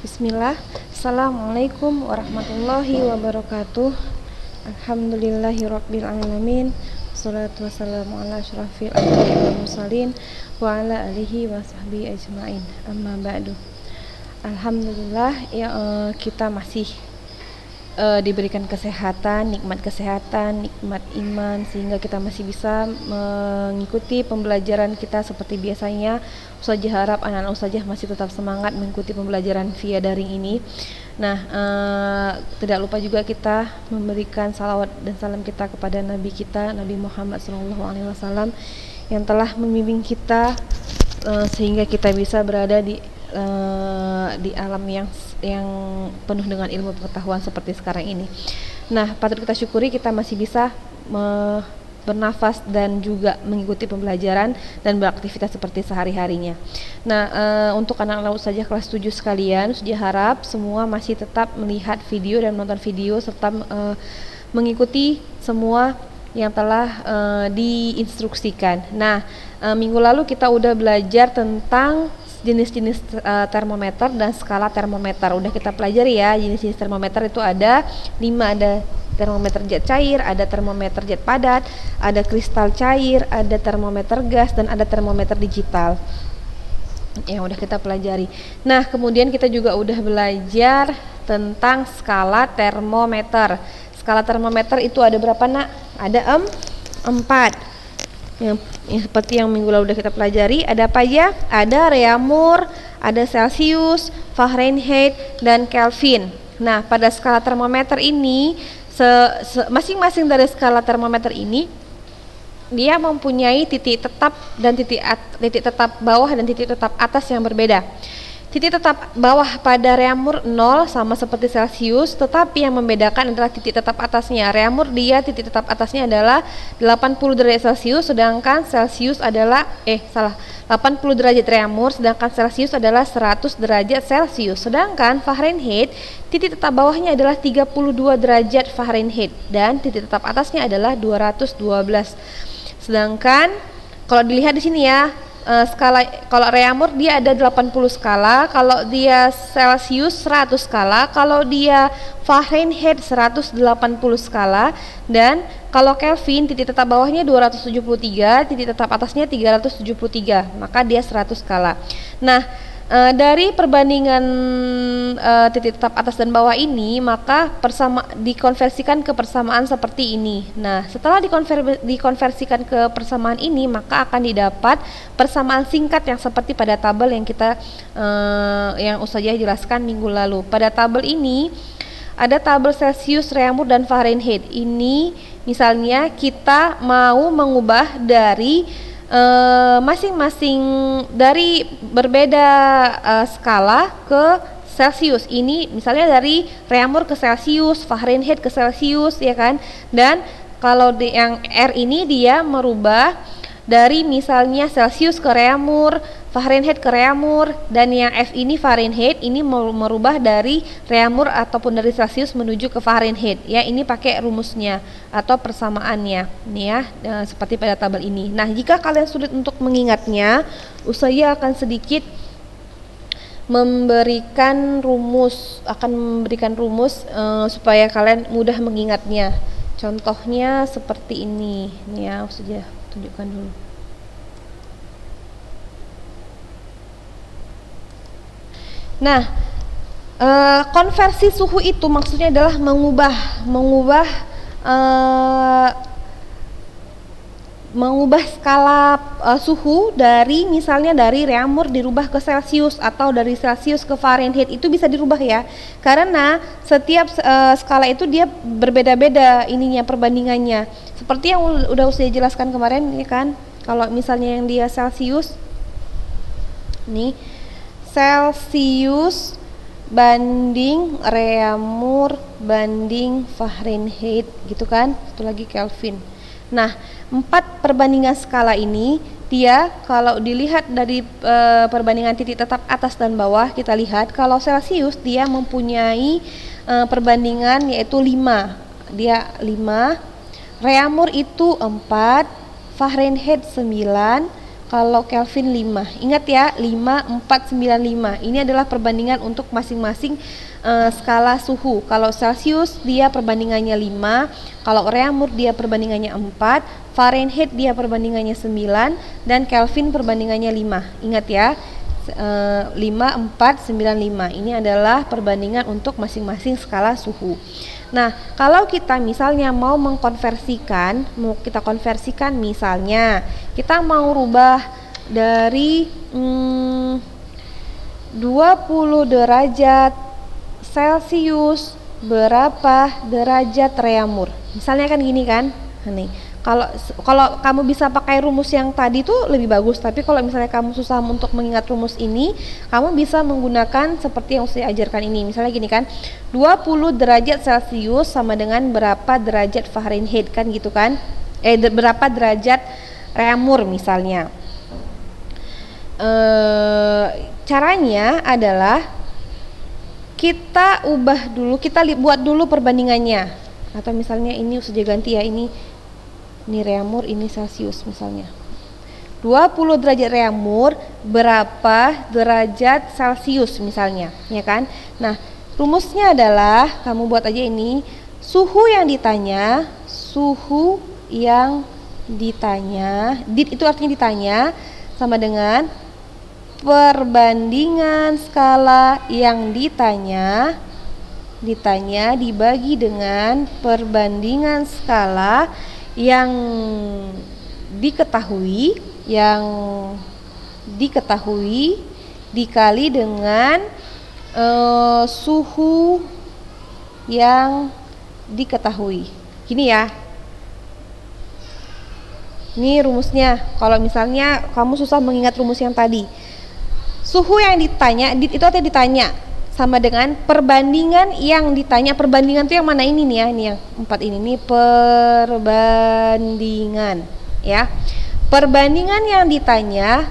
Bismillah. Assalamualaikum warahmatullahi wabarakatuh. Alhamdulillahirabbil alamin. Wassalatu wassalamu ala asyrafil anbiya'i wal mursalin wa ala alihi wa sahbihi ajmain. Amma ba'du. Alhamdulillah ya, kita masih diberikan kesehatan, nikmat iman, sehingga kita masih bisa mengikuti pembelajaran kita seperti biasanya. Ustazah harap anak-anak ustazah masih tetap semangat mengikuti pembelajaran via daring ini. Nah, tidak lupa juga kita memberikan salawat dan salam kita kepada Nabi kita, Nabi Muhammad SAW, yang telah membimbing kita sehingga kita bisa berada di alam yang penuh dengan ilmu pengetahuan seperti sekarang ini. Nah, patut kita syukuri kita masih bisa bernafas dan juga mengikuti pembelajaran dan beraktivitas seperti sehari-harinya. Nah, untuk anak-anak ustazah kelas 7 sekalian, ustazah harap semua masih tetap melihat video dan menonton video serta mengikuti semua yang telah diinstruksikan. Nah, minggu lalu kita udah belajar tentang jenis-jenis termometer dan skala termometer. Udah kita pelajari ya, jenis-jenis termometer itu ada 5, ada termometer jet cair, ada termometer jet padat, ada kristal cair, ada termometer gas, dan ada termometer digital yang udah kita pelajari. Nah, kemudian kita juga udah belajar tentang skala termometer. Skala termometer itu ada berapa, nak? Ada 4. Yang seperti yang minggu lalu udah kita pelajari, ada apa aja? Ada Reaumur, ada Celsius, Fahrenheit, dan Kelvin. Nah, pada skala termometer ini, masing-masing dari skala termometer ini dia mempunyai titik tetap dan titik tetap bawah dan titik tetap atas yang berbeda. Titik tetap bawah pada Reaumur 0 sama seperti Celsius, tetapi yang membedakan adalah titik tetap atasnya. Reaumur dia titik tetap atasnya adalah 80 derajat Celsius, sedangkan Celsius adalah 80 derajat Reaumur, sedangkan Celsius adalah 100 derajat Celsius. Sedangkan Fahrenheit titik tetap bawahnya adalah 32 derajat Fahrenheit dan titik tetap atasnya adalah 212. Sedangkan kalau dilihat di sini ya, skala, kalau Reaumur dia ada 80 skala, kalau dia Celsius 100 skala, kalau dia Fahrenheit 180 skala, dan kalau Kelvin titik tetap bawahnya 273, titik tetap atasnya 373, maka dia 100 skala. Nah, dari perbandingan titik tetap atas dan bawah ini, maka dikonversikan ke persamaan seperti ini. Nah, setelah dikonversikan ke persamaan ini, maka akan didapat persamaan singkat yang seperti pada tabel yang kita yang ustazah jelaskan minggu lalu. Pada tabel ini ada tabel Celsius, Reaumur, dan Fahrenheit. Ini misalnya kita mau mengubah dari masing-masing dari berbeda skala ke Celsius. Ini misalnya dari Reaumur ke Celsius, Fahrenheit ke Celsius, ya kan? Dan kalau yang R ini dia merubah dari misalnya Celsius ke Reaumur, Fahrenheit ke Reaumur, dan yang F ini Fahrenheit ini merubah dari Reaumur ataupun dari Celsius menuju ke Fahrenheit. Ya, ini pakai rumusnya atau persamaannya. Ini ya, seperti pada tabel ini. Nah, jika kalian sulit untuk mengingatnya, ustazah akan sedikit memberikan rumus supaya kalian mudah mengingatnya. Contohnya seperti ini. Nih ya, ustazah tunjukkan dulu. Nah, konversi suhu itu maksudnya adalah mengubah skala suhu dari misalnya dari Reaumur dirubah ke Celsius atau dari Celsius ke Fahrenheit. Itu bisa dirubah ya, karena setiap skala itu dia berbeda-beda ininya perbandingannya. Seperti yang udah saya jelaskan kemarin ya kan. Kalau misalnya yang dia Celsius nih, Celsius banding Reaumur banding Fahrenheit gitu kan. Satu lagi Kelvin. Nah, 4 perbandingan skala ini dia kalau dilihat dari perbandingan titik tetap atas dan bawah, kita lihat kalau Celsius dia mempunyai perbandingan yaitu 5. Dia 5, Reaumur itu 4, Fahrenheit 9, kalau Kelvin 5. Ingat ya, 5, 4, 9, 5. Ini adalah perbandingan untuk masing-masing skala suhu. Kalau Celsius dia perbandingannya 5, kalau Reaumur dia perbandingannya 4, Fahrenheit dia perbandingannya 9, dan Kelvin perbandingannya 5. Ingat ya, 5, 4, 9, 5. Ini adalah perbandingan untuk masing-masing skala suhu. Nah, kalau kita misalnya mau kita konversikan misalnya, kita mau rubah dari 20 derajat Celsius berapa derajat Reaumur. Misalnya kan gini kan. Nih, kalau kamu bisa pakai rumus yang tadi tuh lebih bagus, tapi kalau misalnya kamu susah untuk mengingat rumus ini, kamu bisa menggunakan seperti yang saya ajarkan ini. Misalnya gini kan, 20 derajat Celsius sama dengan berapa derajat Fahrenheit kan gitu kan, berapa derajat Reaumur misalnya. Caranya adalah kita ubah dulu, kita buat dulu perbandingannya. Atau misalnya ini sudah ganti ya, ini Reaumur, ini Celsius misalnya. 20 derajat Reaumur berapa derajat Celsius misalnya, ya kan? Nah, rumusnya adalah kamu buat aja ini, suhu yang ditanya, itu artinya ditanya sama dengan perbandingan skala yang ditanya dibagi dengan perbandingan skala yang diketahui dikali dengan suhu yang diketahui. Gini ya, ini rumusnya. Kalau misalnya kamu susah mengingat rumus yang tadi, suhu yang ditanya itu artinya ditanya sama dengan perbandingan yang ditanya. Perbandingan itu yang mana ini nih ya, ini yang 4 ini nih, perbandingan ya. Perbandingan yang ditanya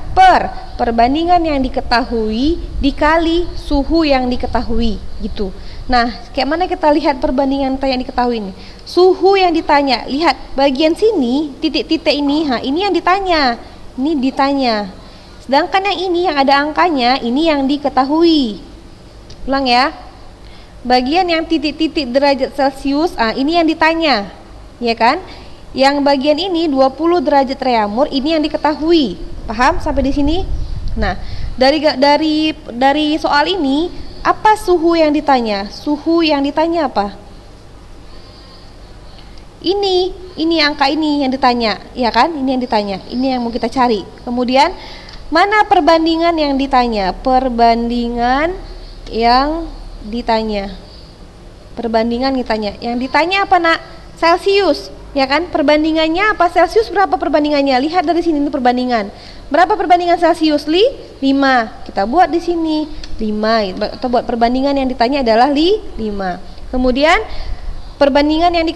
perbandingan yang diketahui dikali suhu yang diketahui gitu. Nah, kayak mana kita lihat perbandingan yang diketahui ini? Suhu yang ditanya, lihat bagian sini, titik-titik ini, ini yang ditanya. Ini ditanya. Sedangkan yang ini yang ada angkanya, ini yang diketahui. Ulang ya, bagian yang titik-titik derajat Celsius, ini yang ditanya, ya kan? Yang bagian ini 20 derajat Reaumur, ini yang diketahui. Paham sampai di sini? Nah, dari soal ini, apa suhu yang ditanya? Suhu yang ditanya apa? Ini angka ini yang ditanya, ya kan? Ini yang ditanya, ini yang mau kita cari. Kemudian mana perbandingan yang ditanya? Perbandingan yang ditanya. Yang ditanya apa nak? Celsius, ya kan? Perbandingannya apa? Celsius berapa perbandingannya? Lihat dari sini, ini perbandingan. Berapa perbandingan Celsius? 5. Kita buat di sini 5, atau buat perbandingan yang ditanya adalah 5. Kemudian perbandingan yang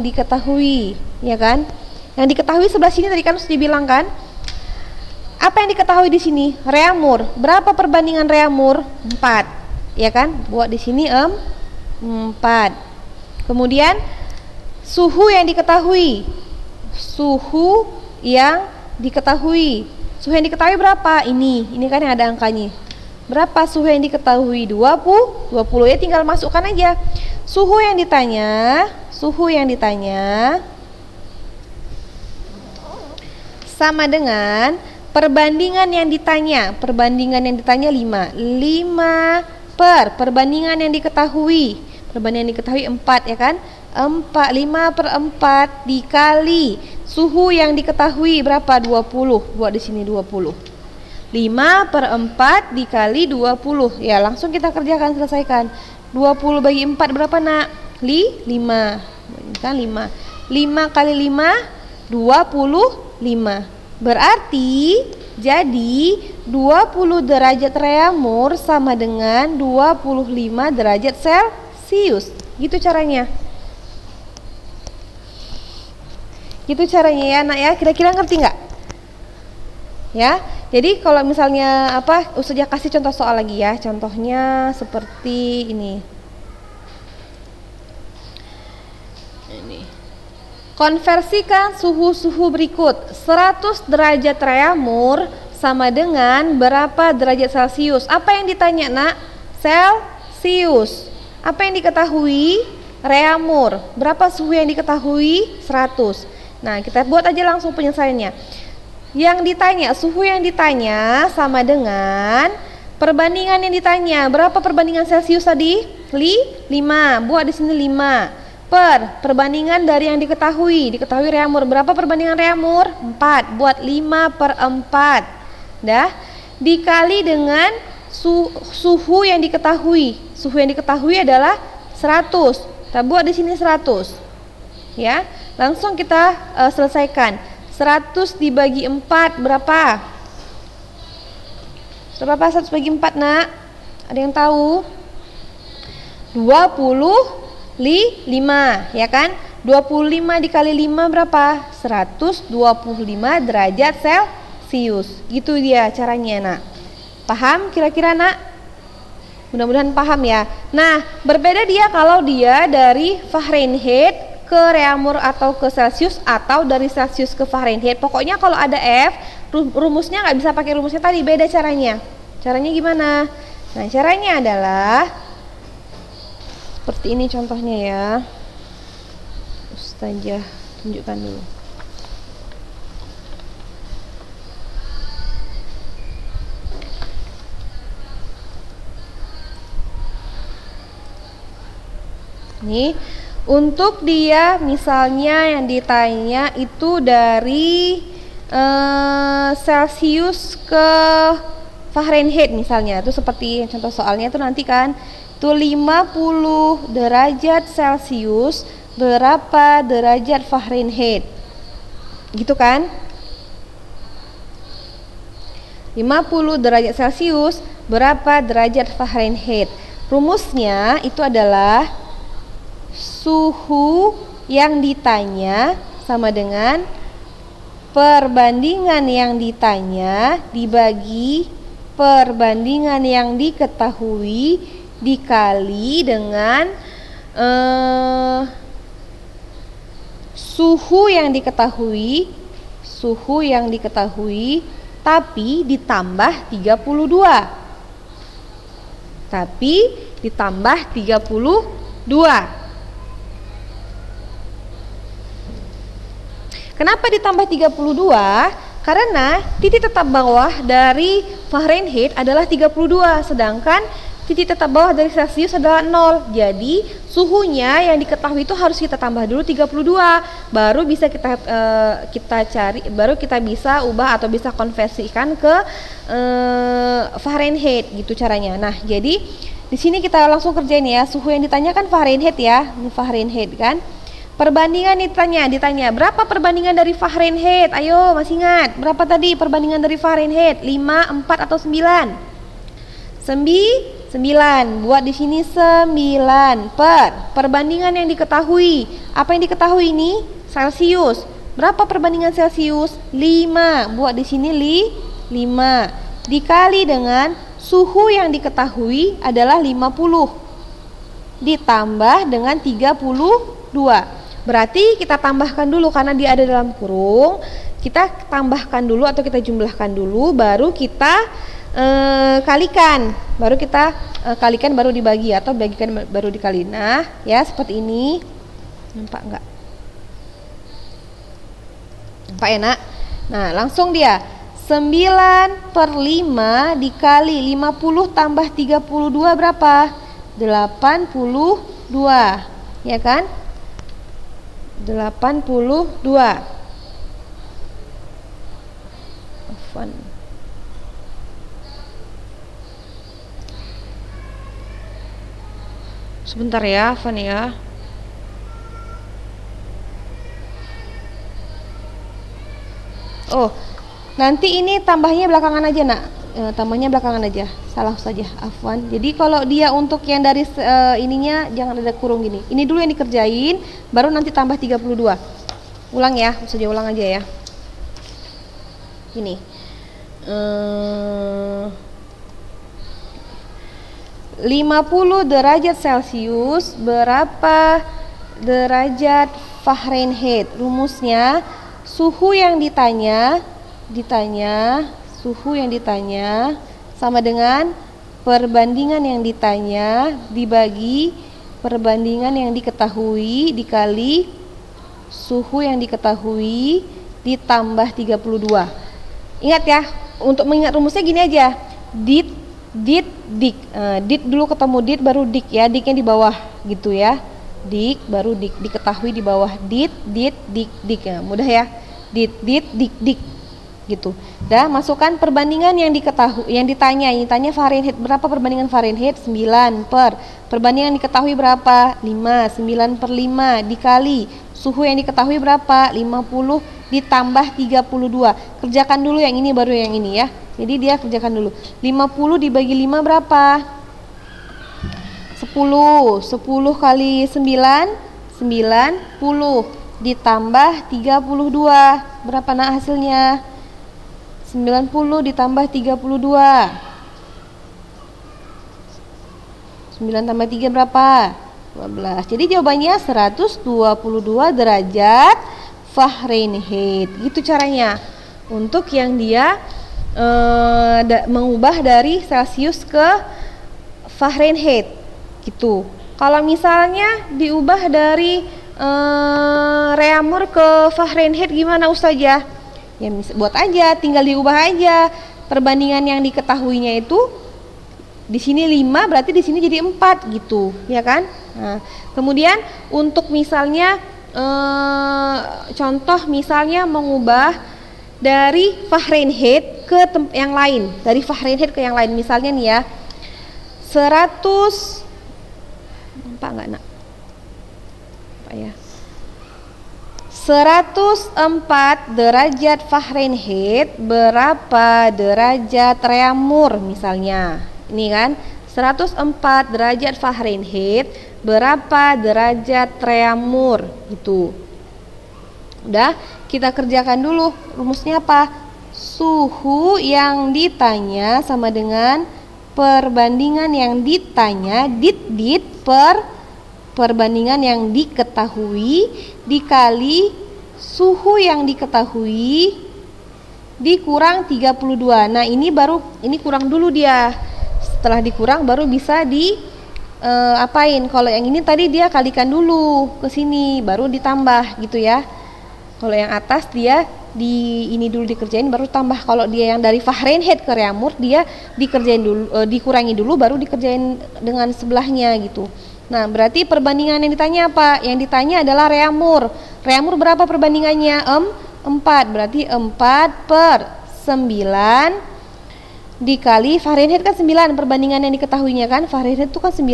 diketahui, ya kan? Yang diketahui sebelah sini tadi kan sudah dibilang kan? Apa yang diketahui di sini? Reaumur. Berapa perbandingan Reaumur? 4. Ya kan? Buat di sini 4. Kemudian suhu yang diketahui. Suhu yang diketahui berapa? Ini kan yang ada angkanya. Berapa suhu yang diketahui? 20 ya, tinggal masukkan aja. Suhu yang ditanya sama dengan perbandingan yang ditanya 5 per perbandingan yang diketahui 4, ya kan? 5/4 dikali suhu yang diketahui berapa? 20. Buat di sini 20. 5/4 dikali 20. Ya, langsung kita kerjakan, selesaikan. 20 bagi 4 berapa nak? 5. Kan 5. 5 kali 5 25. Berarti jadi 20 derajat Reaumur sama dengan 25 derajat Celsius. Gitu caranya. Gitu caranya ya nak ya. Kira-kira ngerti nggak? Ya. Jadi kalau misalnya Ustazah kasih contoh soal lagi ya. Contohnya seperti ini. Konversikan suhu-suhu berikut. 100 derajat reaumur sama dengan berapa derajat Celcius? Apa yang ditanya, Nak? Celcius. Apa yang diketahui? Reaumur. Berapa suhu yang diketahui? 100. Nah, kita buat aja langsung penyelesaiannya. Yang ditanya, suhu yang ditanya sama dengan perbandingan yang ditanya. Berapa perbandingan Celcius tadi? 5. Buat di sini 5. Perbandingan dari yang diketahui reaumur. Berapa perbandingan reaumur? 4. Buat 5/4. Dah. Dikali dengan suhu yang diketahui. Suhu yang diketahui adalah 100. Kita buat di sini 100. Ya. Langsung kita selesaikan. 100 dibagi 4 berapa? Berapa 100 bagi 4, Nak? Ada yang tahu? 25, ya kan? 25 dikali 5 berapa? 125 derajat Celcius. Gitu dia caranya, Nak. Paham kira-kira, Nak? Mudah-mudahan paham ya. Nah, berbeda dia kalau dia dari Fahrenheit ke reaumur atau ke Celcius, atau dari Celcius ke Fahrenheit. Pokoknya kalau ada F, rumusnya nggak bisa pakai rumusnya tadi, beda caranya. Caranya gimana? Nah, caranya adalah seperti ini contohnya ya. Ustazah tunjukkan dulu. Nih, untuk dia misalnya yang ditanya itu dari Celcius ke Fahrenheit misalnya, itu seperti contoh soalnya itu nanti kan, itu 50 derajat Celcius berapa derajat Fahrenheit, gitu kan? 50 derajat Celcius berapa derajat Fahrenheit. Rumusnya itu adalah suhu yang ditanya sama dengan perbandingan yang ditanya dibagi perbandingan yang diketahui dikali dengan suhu yang diketahui tapi ditambah 32. Kenapa ditambah 32? Karena titik tetap bawah dari Fahrenheit adalah 32, sedangkan titik tetap bawah dari Celcius adalah 0. Jadi suhunya yang diketahui itu harus kita tambah dulu 32, baru bisa kita cari, baru kita bisa ubah atau bisa konversikan ke Fahrenheit, gitu caranya. Nah, jadi di sini kita langsung kerjain ya. Suhu yang ditanyakan Fahrenheit ya, ini Fahrenheit kan. Perbandingan ditanya berapa perbandingan dari Fahrenheit? Ayo, masih ingat berapa tadi perbandingan dari Fahrenheit? 5, 4 atau 9? 9. Buat di sini 9 perbandingan yang diketahui. Apa yang diketahui ini? Celcius. Berapa perbandingan Celcius? 5. Buat di sini 5 dikali dengan suhu yang diketahui adalah 50 ditambah dengan 32. Berarti kita tambahkan dulu karena dia ada dalam kurung. Kita tambahkan dulu atau kita jumlahkan dulu, baru kita kalikan. Baru kita kalikan baru dibagi atau bagikan baru dikali. Nah, ya seperti ini. Nampak enggak? Nampak ya, Nak? Nah, langsung dia 9/5 dikali 50 tambah 32 berapa? 82. Ya kan? 82. Afwan. Sebentar ya, Afwan ya. Oh, nanti ini tambahnya belakangan aja, Nak. Tambahnya belakangan aja. Salah saja, afwan. Jadi kalau dia untuk yang dari ininya jangan ada kurung gini. Ini dulu yang dikerjain, baru nanti tambah 32. Ulang ya, saja ulang aja ya. Ini 50 derajat Celcius berapa derajat Fahrenheit. Rumusnya suhu yang ditanya suhu yang ditanya sama dengan perbandingan yang ditanya dibagi perbandingan yang diketahui dikali suhu yang diketahui ditambah 32. Ingat ya, untuk mengingat rumusnya gini aja. Dit, dik. Dit dulu ketemu dit baru dik ya, diknya di bawah gitu ya. Dik baru dik, diketahui di bawah. Dit, dik. Ya, mudah ya. Dit, dik. Gitu. Dah, masukkan perbandingan yang diketahui, yang ditanya Fahrenheit. Berapa perbandingan Fahrenheit? 9 per. Perbandingan diketahui berapa? 5. 9 per 5 dikali suhu yang diketahui berapa? 50 ditambah 32. Kerjakan dulu yang ini baru yang ini ya. Jadi dia kerjakan dulu. 50 dibagi 5 berapa? 10. 10 kali 9 90 ditambah 32. Berapa nak hasilnya? 90 ditambah 32. 9 tambah 3 berapa? 12. Jadi jawabannya 122 derajat Fahrenheit. Gitu caranya. Untuk yang dia mengubah dari Celcius ke Fahrenheit. Gitu. Kalau misalnya diubah dari Reaumur ke Fahrenheit gimana Ustazah? Ya buat aja, tinggal diubah aja. Perbandingan yang diketahuinya itu di sini 5 berarti di sini jadi 4 gitu, ya kan? Nah, kemudian untuk misalnya contoh misalnya mengubah dari Fahrenheit ke yang lain, dari Fahrenheit ke yang lain. Misalnya nih ya. 100 nampak enggak nak? Apa ya? 104 derajat Fahrenheit berapa derajat Reaumur misalnya. Ini kan 104 derajat Fahrenheit berapa derajat Reaumur gitu. Udah, kita kerjakan dulu. Rumusnya apa? Suhu yang ditanya sama dengan perbandingan yang ditanya dit per perbandingan yang diketahui dikali suhu yang diketahui dikurang 32. Nah, ini kurang dulu dia. Setelah dikurang baru bisa apain. Kalau yang ini tadi dia kalikan dulu ke sini baru ditambah gitu ya. Kalau yang atas dia ini dulu dikerjain baru tambah. Kalau dia yang dari Fahrenheit ke Reaumur dia dikerjain dulu, dikurangi dulu baru dikerjain dengan sebelahnya gitu. Nah, berarti perbandingan yang ditanya apa? Yang ditanya adalah Reaumur. Reaumur berapa perbandingannya? 4. Berarti 4 per 9 dikali Fahrenheit kan 9 perbandingan yang diketahuinya kan? Fahrenheit itu kan 9.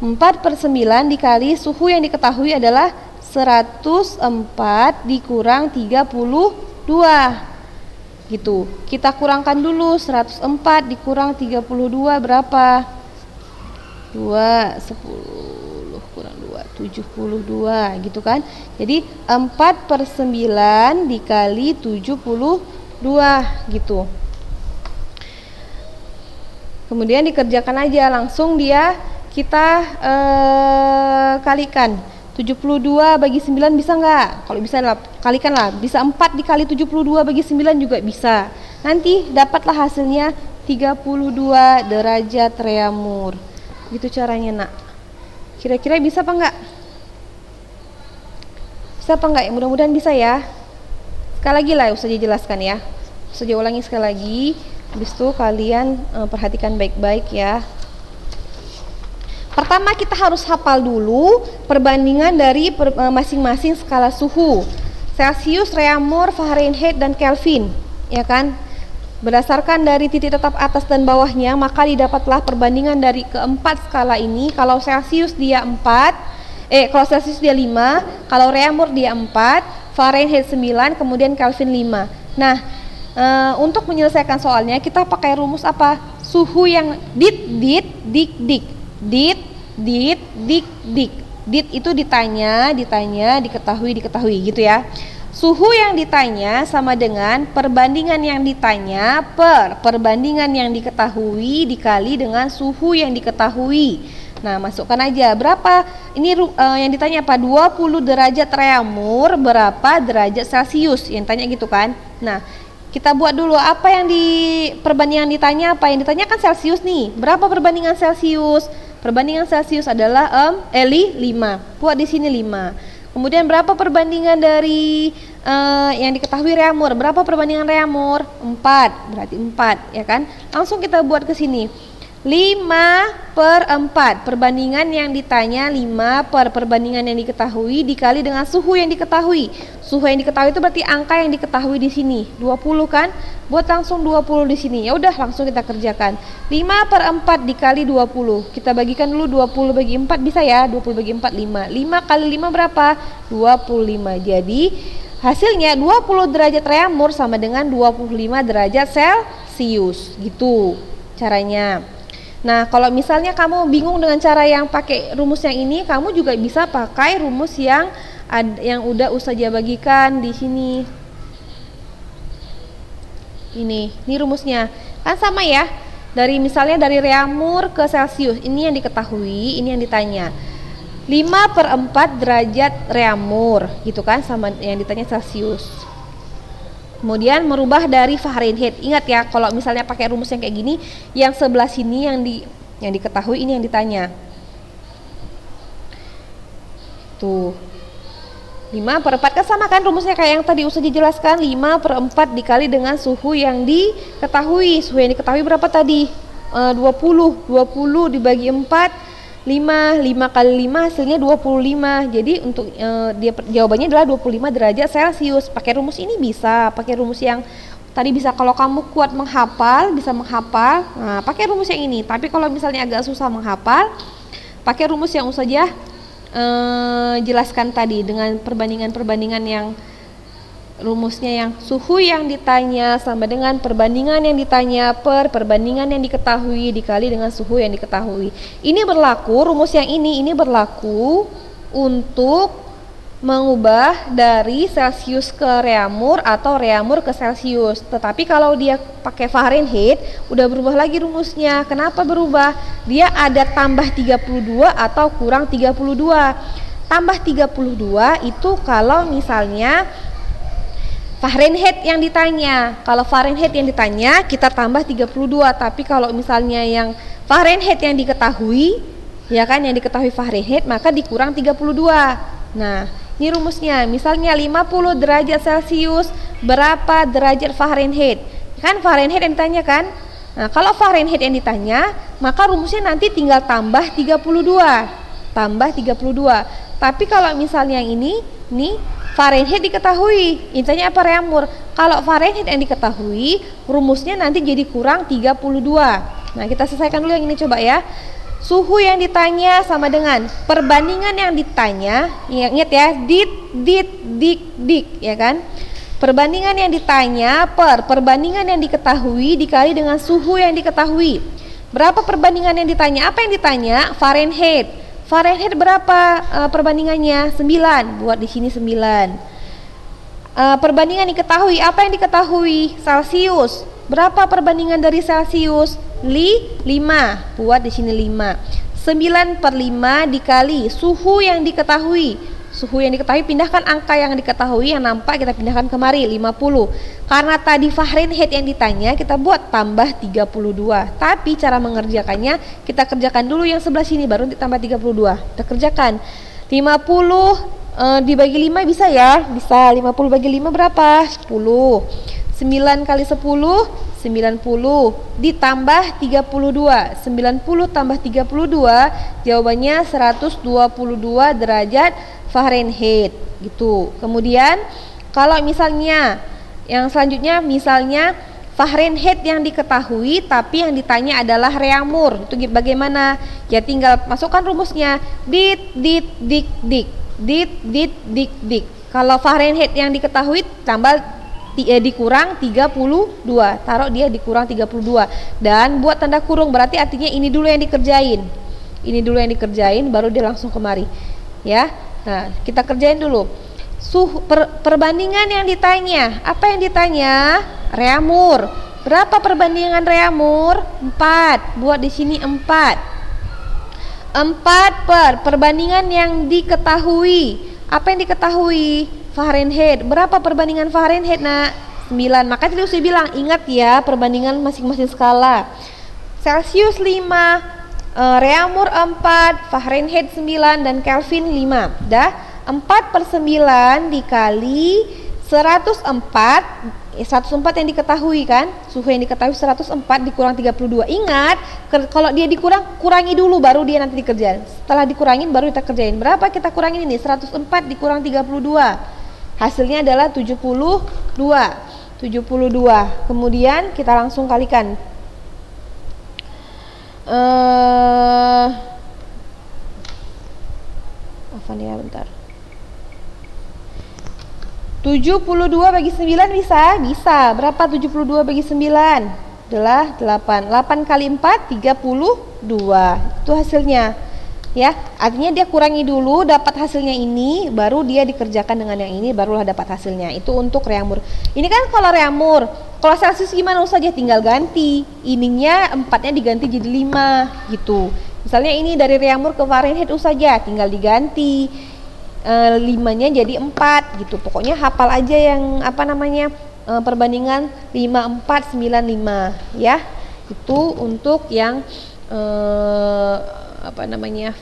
4 per 9 dikali suhu yang diketahui adalah 104 dikurang 32. Gitu. Kita kurangkan dulu 104 dikurang 32 berapa? 2, 10 kurang 2, 72 gitu kan. Jadi 4 per 9 dikali 72 gitu. Kemudian dikerjakan aja langsung kita kalikan. 72 bagi 9 bisa nggak? Kalau bisa kalikan lah. Bisa 4 dikali 72 bagi 9 juga bisa. Nanti dapatlah hasilnya 32 derajat Reaumur. Gitu caranya nak. Kira-kira bisa apa enggak? Bisa apa enggak? Mudah-mudahan bisa ya. Sekali lagi lah Ustazah jelaskan ya. Ustazah ulangi sekali lagi. Habis itu kalian perhatikan baik-baik ya. Pertama kita harus hafal dulu perbandingan dari masing-masing skala suhu. Celcius, Reaumur, Fahrenheit dan Kelvin, ya kan? Berdasarkan dari titik tetap atas dan bawahnya, maka didapatlah perbandingan dari keempat skala ini. Kalau Celcius dia 5, kalau Reaumur dia 4, Fahrenheit 9, kemudian Kelvin 5. Nah, untuk menyelesaikan soalnya kita pakai rumus apa? Suhu yang dik. Dit itu ditanya, diketahui gitu ya. Suhu yang ditanya sama dengan perbandingan yang ditanya per perbandingan yang diketahui dikali dengan suhu yang diketahui. Nah, masukkan aja berapa. Ini yang ditanya apa? 20 derajat reamur berapa derajat Celcius? Yang tanya gitu kan. Nah, kita buat dulu apa yang di perbandingan ditanya apa? Yang ditanya kan Celcius nih. Berapa perbandingan Celcius? Perbandingan Celcius adalah 5. Buat di sini 5. Kemudian berapa perbandingan dari yang diketahui reamur? Berapa perbandingan reamur? 4. Berarti 4, ya kan? Langsung kita buat ke sini. 5/4. Perbandingan yang ditanya 5 per perbandingan yang diketahui dikali dengan suhu yang diketahui. Suhu yang diketahui itu berarti angka yang diketahui di sini. 20 kan? Buat langsung 20 di sini. Ya udah, langsung kita kerjakan. 5/4 dikali 20. Kita bagikan dulu 20 bagi 4 bisa ya? 20 bagi 4 5. 5 kali 5 berapa? 25. Jadi hasilnya 20 derajat reamur sama dengan 25 derajat Celcius. Gitu caranya. Nah, kalau misalnya kamu bingung dengan cara yang pakai rumus yang ini, kamu juga bisa pakai rumus yang udah Ustazah bagikan di sini. Ini rumusnya. Kan sama ya. Misalnya dari reamur ke Celcius. Ini yang diketahui, ini yang ditanya. 5/4 derajat reamur, gitu kan, sama yang ditanya Celcius. Kemudian merubah dari Fahrenheit. Ingat ya, kalau misalnya pakai rumus yang kayak gini, yang sebelah sini yang diketahui, ini yang ditanya. Tuh. 5/4 kan sama kan rumusnya kayak yang tadi Ustazah jelaskan. 5/4 dikali dengan suhu yang diketahui. Suhu yang diketahui berapa tadi? 20. 20 dibagi 4, 5 kali 5 hasilnya 25. Jadi untuk jawabannya adalah 25 derajat Celcius. Pakai rumus ini bisa, pakai rumus yang tadi bisa. Kalau kamu kuat menghafal, bisa menghafal. Nah, pakai rumus yang ini. Tapi kalau misalnya agak susah menghafal, pakai rumus yang Ustazah jelaskan tadi dengan perbandingan-perbandingan yang rumusnya yang suhu yang ditanya sama dengan perbandingan yang ditanya per perbandingan yang diketahui dikali dengan suhu yang diketahui. Ini berlaku, rumus yang ini berlaku untuk mengubah dari Celcius ke reamur atau reamur ke Celcius. Tetapi kalau dia pakai Fahrenheit, udah berubah lagi rumusnya. Kenapa berubah? Dia ada tambah 32 atau kurang 32. Tambah 32 itu kalau misalnya Fahrenheit yang ditanya. Kalau Fahrenheit yang ditanya kita tambah 32. Tapi kalau misalnya yang Fahrenheit yang diketahui, ya kan, yang diketahui Fahrenheit, maka dikurang 32. Nah, ini rumusnya. Misalnya 50 derajat Celcius berapa derajat Fahrenheit? Kan Fahrenheit yang ditanya kan? Nah, kalau Fahrenheit yang ditanya, maka rumusnya nanti tinggal tambah 32. Tambah 32. Tapi kalau misalnya yang ini, nih Fahrenheit diketahui, intinya apa reamur. Kalau Fahrenheit yang diketahui, rumusnya nanti jadi kurang 32. Nah, kita selesaikan dulu yang ini coba ya. Suhu yang ditanya sama dengan perbandingan yang ditanya. Ingat ya, dik, ya kan? Perbandingan yang ditanya per perbandingan yang diketahui dikali dengan suhu yang diketahui. Berapa perbandingan yang ditanya? Apa yang ditanya? Fahrenheit. Fahrenheit berapa perbandingannya? 9. Buat di sini 9. Perbandingan diketahui. Apa yang diketahui? Celcius. Berapa perbandingan dari Celcius? 5. Buat di sini 5. 9/5 dikali suhu yang diketahui. Suhu yang diketahui, pindahkan angka yang diketahui yang nampak kita pindahkan kemari 50. Karena tadi Fahrenheit yang ditanya, kita buat tambah 32. Tapi cara mengerjakannya kita kerjakan dulu yang sebelah sini baru ditambah 32. Kita kerjakan. 50 dibagi 5 bisa ya? Bisa. 50 bagi 5 berapa? 10. 9 kali 10 90 ditambah 32. 90 tambah 32 jawabannya 122 derajat Fahrenheit gitu. Kemudian kalau misalnya yang selanjutnya, misalnya Fahrenheit yang diketahui tapi yang ditanya adalah reamur, itu bagaimana? Ya tinggal masukkan rumusnya, dik. Kalau Fahrenheit yang diketahui tambah dikurang 32, taruh dia dikurang 32 dan buat tanda kurung, berarti artinya ini dulu yang dikerjain. Ini dulu yang dikerjain baru dia langsung kemari. Ya. Nah, kita kerjain dulu. Perbandingan yang ditanya. Apa yang ditanya? Reamur. Berapa perbandingan reamur? 4. Buat di sini 4. 4 perbandingan yang diketahui. Apa yang diketahui? Fahrenheit. Berapa perbandingan Fahrenheit, Nak? 9. Maka tadi saya bilang, ingat ya perbandingan masing-masing skala. Celsius 5, Reaumur 4, Fahrenheit 9, dan Kelvin 5. Dah, 4/9 dikali 104. 104 yang diketahui kan, suhu yang diketahui 104 dikurang 32. Ingat, kalau dia kurangi dulu baru dia nanti dikerjain. Setelah dikurangin baru kita kerjain. Berapa kita kurangin ini? 104 dikurang 32. Hasilnya adalah 72. Kemudian kita langsung kalikan. Apa nih ya, bentar. 72 bagi 9 bisa? Bisa. Berapa 72 bagi 9? Adalah 8. 8 kali 4, 32. Itu hasilnya. Ya, artinya dia kurangi dulu, dapat hasilnya ini, baru dia dikerjakan dengan yang ini, barulah dapat hasilnya. Itu untuk Reaumur. Ini kan kalau Reaumur. Kalau Celsius gimana saja, tinggal ganti. Ininya 4-nya diganti jadi 5 gitu. Misalnya ini dari Reaumur ke Fahrenheit saja, tinggal diganti. 5-nya jadi 4 gitu. Pokoknya hafal aja yang perbandingan 5, 4, 9, 5 ya. Itu untuk yang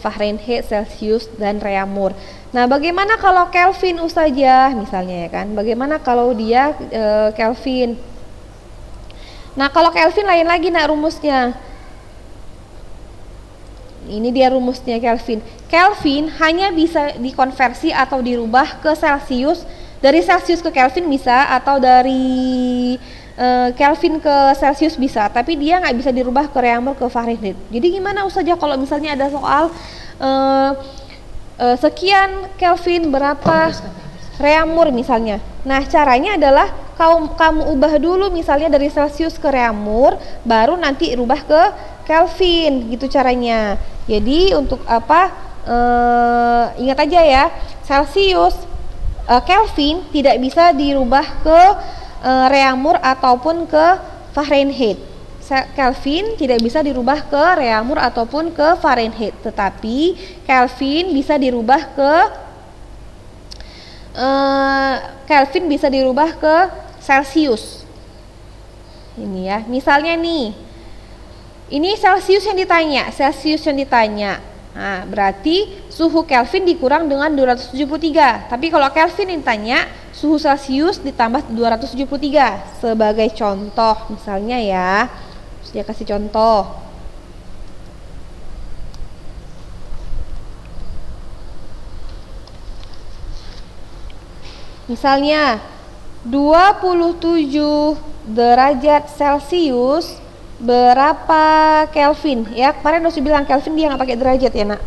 Fahrenheit, Celsius, dan Reaumur. Nah, bagaimana kalau Kelvin saja misalnya ya kan? Bagaimana kalau dia Kelvin? Nah, kalau Kelvin lain lagi nak rumusnya. Ini dia rumusnya Kelvin. Kelvin hanya bisa dikonversi atau dirubah ke Celsius. Dari Celsius ke Kelvin bisa, atau dari Kelvin ke Celsius bisa. Tapi dia nggak bisa dirubah ke Reaumur ke Fahrenheit. Jadi gimana saja kalau misalnya ada soal sekian Kelvin berapa Reaumur misalnya. Nah, caranya adalah kamu ubah dulu misalnya dari Celsius ke Reaumur, baru nanti rubah ke Kelvin gitu caranya. Jadi untuk ingat aja ya, Celsius, Kelvin tidak bisa dirubah ke Reaumur ataupun ke Fahrenheit. Kelvin tidak bisa dirubah ke Reaumur ataupun ke Fahrenheit, tetapi Kelvin bisa dirubah ke Celsius. Ini ya, misalnya nih, ini Celsius yang ditanya. Nah, berarti suhu Kelvin dikurang dengan 273. Tapi kalau Kelvin yang ditanya, suhu Celsius ditambah 273. Sebagai contoh, misalnya ya, saya kasih contoh. Misalnya 27 derajat Celsius berapa Kelvin? Ya, kemarin udah bilang Kelvin dia nggak pakai derajat ya, Nak.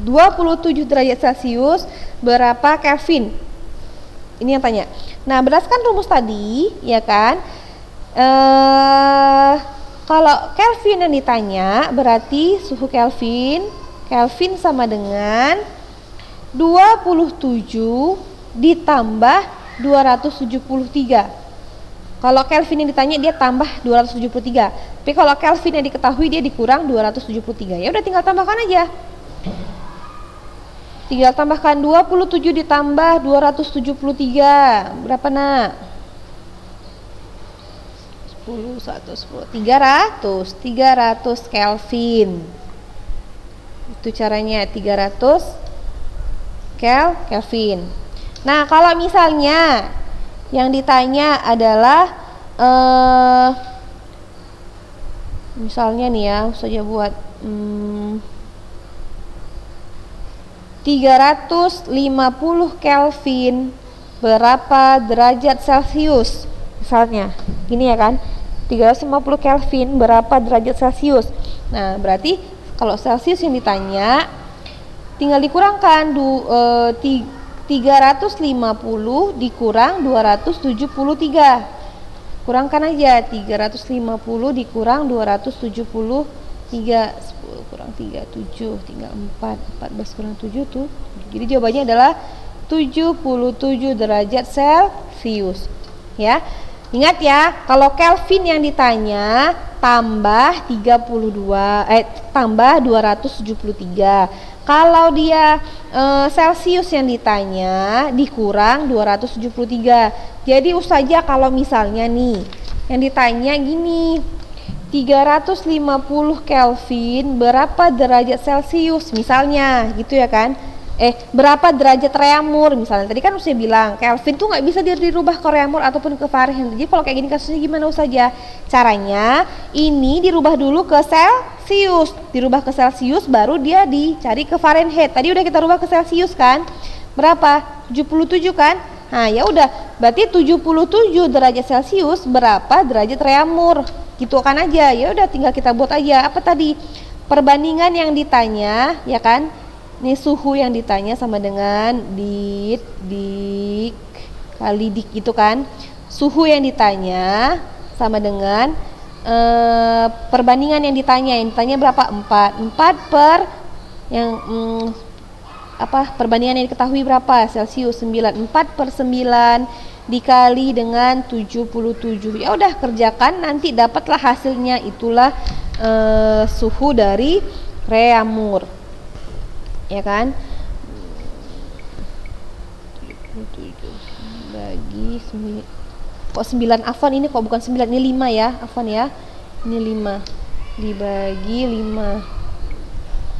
27 derajat Celsius berapa Kelvin? Ini yang tanya. Nah, berdasarkan rumus tadi, ya kan? Kalau Kelvin yang ditanya, berarti suhu Kelvin sama dengan 27 ditambah 273. Kalau Kelvin yang ditanya dia tambah 273. Tapi kalau Kelvin yang diketahui dia dikurang 273. Ya udah tinggal tambahkan aja. Tinggal tambahkan 27 ditambah 273. Berapa, Nak? 10, 1, 10, 300 Kelvin. Itu caranya, 300 Kelvin. Nah, kalau misalnya yang ditanya adalah misalnya nih ya, saja buat 350 Kelvin berapa derajat Celsius? Misalnya gini ya kan, 350 Kelvin berapa derajat Celsius. Nah, berarti kalau Celsius yang ditanya tinggal dikurangkan 350 dikurang 273. Kurangkan aja, 350 dikurang 273. 10 kurang 3, 7, tinggal 4. 14 kurang 7 tuh. Jadi jawabannya adalah 77 derajat Celsius. Ya. Ingat ya, kalau Kelvin yang ditanya tambah 273. Kalau dia Celsius yang ditanya dikurang 273. Jadi Ustazah kalau misalnya nih yang ditanya gini, 350 Kelvin berapa derajat Celsius misalnya gitu ya kan, berapa derajat reamur misalnya. Tadi kan Ustazah bilang Kelvin tuh nggak bisa dirubah ke reamur ataupun ke Fahrenheit. Jadi kalau kayak gini kasusnya gimana Ustazah? Caranya ini dirubah dulu ke Celsius, baru dia dicari ke Fahrenheit. Tadi udah kita rubah ke Celsius kan, berapa? 77 kan. Nah ya udah, berarti 77 derajat Celsius berapa derajat reamur, gitu kan aja. Ya udah tinggal kita buat aja apa tadi perbandingan yang ditanya ya kan. Ini suhu yang ditanya sama dengan dik kali dik itu kan. Suhu yang ditanya sama dengan perbandingan yang ditanya berapa? 4 per yang perbandingan yang diketahui berapa? Celsius 9. 4 per 9 dikali dengan 77. Ya udah kerjakan, nanti dapatlah hasilnya, itulah suhu dari reamur. Ya kan? 77 bagi 9. Kok 9 afwan, ini kok bukan 9, ini 5 ya. Afwan ya. Ini 5 dibagi 5.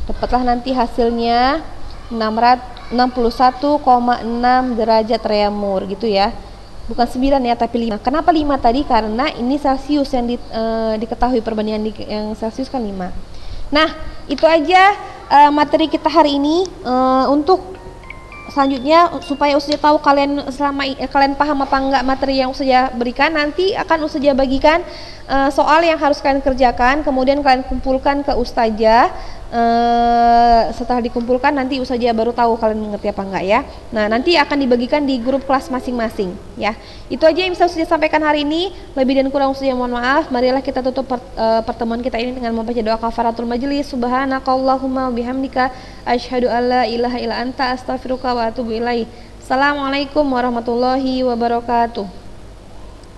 Dapatlah nanti hasilnya 61,6 derajat reamur gitu ya. Bukan 9 ya, tapi 5. Kenapa 5 tadi? Karena ini Celsius yang diketahui perbandingan yang Celsius kan 5. Nah, itu aja materi kita hari ini. Untuk selanjutnya supaya Ustazah tahu kalian kalian paham apa enggak materi yang Ustazah berikan, nanti akan Ustazah bagikan soal yang harus kalian kerjakan, kemudian kalian kumpulkan ke Ustazah. Setelah dikumpulkan nanti Ustazah baru tahu kalian mengerti apa enggak ya. Nah, nanti akan dibagikan di grup kelas masing-masing ya. Itu aja yang bisa Ustazah sampaikan hari ini. Lebih dan kurang Ustazah mohon maaf. Marilah kita tutup pertemuan kita ini dengan membaca doa kafaratul majelis. Subhanakallahumma bihamdika asyhadu alla ilaha illa anta astaghfiruka wa atubu ilaik. Assalamualaikum warahmatullahi wabarakatuh.